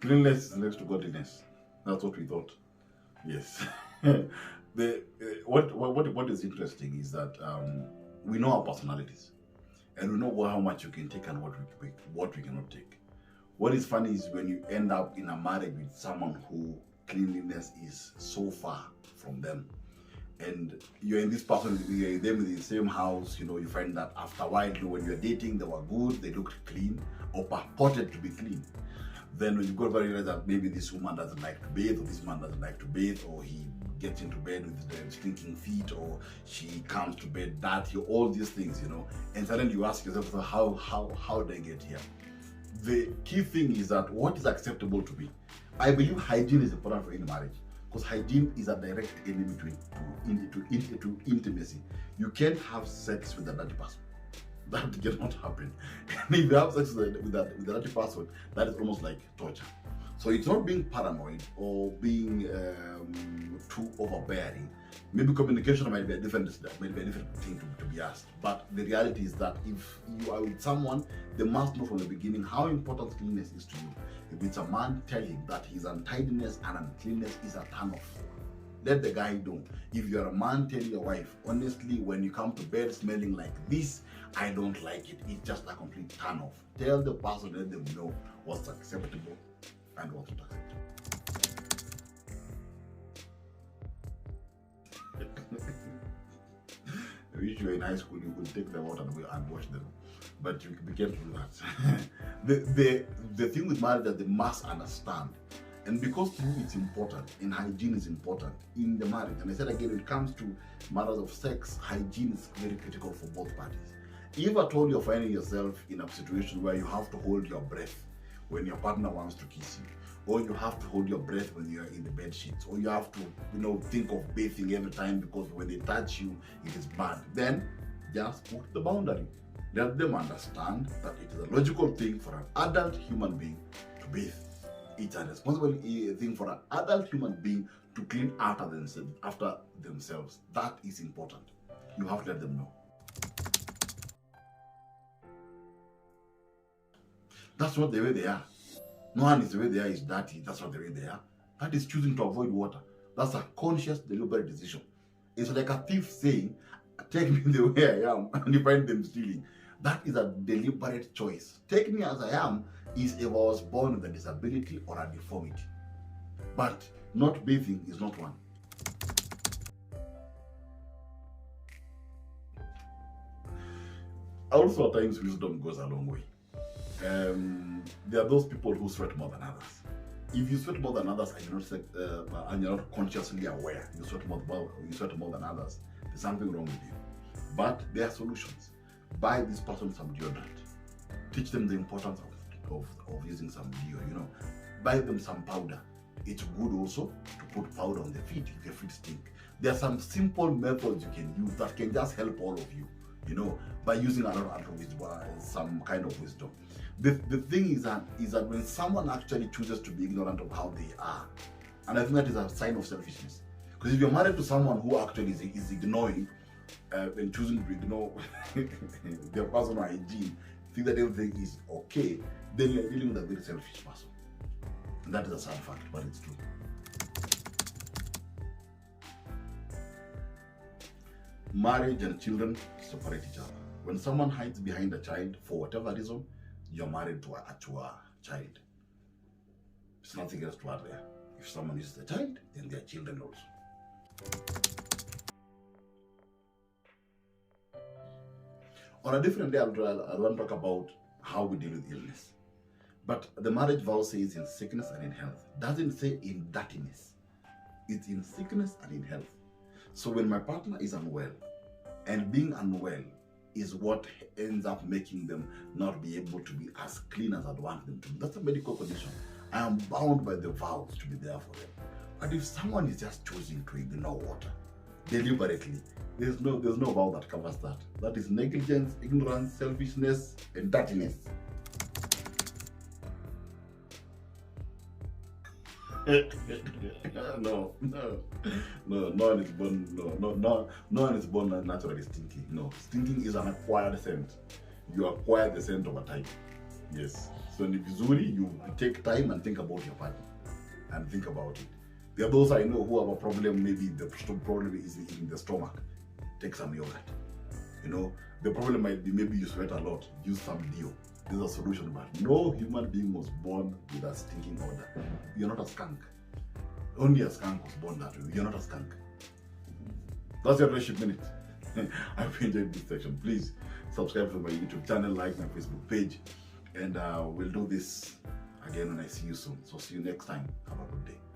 Cleanliness is next to godliness. That's what we thought. Yes. What is interesting is that we know our personalities, and we know how much you can take and what we cannot take. What is funny is when you end up in a marriage with someone who cleanliness is so far from them, and you're in this person, you're in them in the same house, you find that after a while, when you're dating, they were good, they looked clean, or purported to be clean. Then when you go to realize that maybe this woman doesn't like to bathe, or this man doesn't like to bathe, or he gets into bed with the stinking feet, or she comes to bed dirty, all these things, and suddenly you ask yourself, so how did I get here? The key thing is that what is acceptable to me. I believe hygiene is important for any marriage, because hygiene is a direct enemy to intimacy. You can't have sex with a dirty person. That cannot happen. And if you have sex with a dirty person, that is almost like torture. So it's not being paranoid or being too overbearing. Maybe communication might be a different thing to be asked. But the reality is that if you are with someone, they must know from the beginning how important cleanliness is to you. If it's a man, tell him that his untidiness and uncleanness is a turn-off. Let the guy know. If you're a man, tell your wife, honestly, when you come to bed smelling like this, I don't like it. It's just a complete turn-off. Tell the person, let them know what's acceptable and what's not acceptable. I wish you were in high school, you could take them out and watch them. But you can't do that. The thing with marriage that they must understand, and because to you it's important, and hygiene is important in the marriage. And I said again, when it comes to matters of sex, hygiene is very critical for both parties. If at all you're finding yourself in a situation where you have to hold your breath when your partner wants to kiss you, or you have to hold your breath when you're in the bed sheets, or you have to, think of bathing every time because when they touch you, it is bad, then just put the boundary. Let them understand that it is a logical thing for an adult human being to bathe. It's a responsible thing for an adult human being to clean after themselves. That is important. You have to let them know. That's not the way they are. No one is the way they are is dirty. That's not the way they are. That is choosing to avoid water. That's a conscious, deliberate decision. It's like a thief saying, take me the way I am, and you find them stealing. That is a deliberate choice. Take me as I am is if I was born with a disability or a deformity. But not bathing is not one. Also, at times, wisdom goes a long way. There are those people who sweat more than others. If you sweat more than others and you're not consciously aware, you sweat more than others, there's something wrong with you. But there are solutions. Buy this person some deodorant. Teach them the importance of using some deodorant. Buy them some powder. It's good also to put powder on the feet if your feet stink. There are some simple methods you can use that can just help all of you, by using some kind of wisdom. The thing is that when someone actually chooses to be ignorant of how they are, and I think that is a sign of selfishness. Because if you're married to someone who actually is ignoring and choosing to ignore their personal hygiene, think that everything is okay, then you're dealing with a very selfish person. And that is a sad fact, but it's true. Marriage and children separate each other. When someone hides behind a child for whatever reason, you're married to a child. There's nothing else to add there. If someone is a child, then they're children also. On a different day, I want to talk about how we deal with illness. But the marriage vow says in sickness and in health. It doesn't say in dirtiness. It's in sickness and in health. So when my partner is unwell, and being unwell is what ends up making them not be able to be as clean as I'd want them to be. That's a medical condition. I am bound by the vows to be there for them. But if someone is just choosing to ignore water deliberately, there's no vow that covers that. That is negligence, ignorance, selfishness, and dirtiness. No one is born naturally stinky. No, stinking is an acquired scent. You acquire the scent over time. Yes. So ni vizuri, you take time and think about your partner and think about it. There are those I know who have a problem, maybe the problem is in the stomach. Take some yogurt. You know, the problem might be maybe you sweat a lot, use some deo. There's a solution, but no human being was born with a stinking odor. You're not a skunk. Only a skunk was born that way. You're not a skunk. That's your relationship minute. I hope you enjoyed this section. Please subscribe to my YouTube channel, like my Facebook page, and we'll do this again when I see you soon. So see you next time. Have a good day.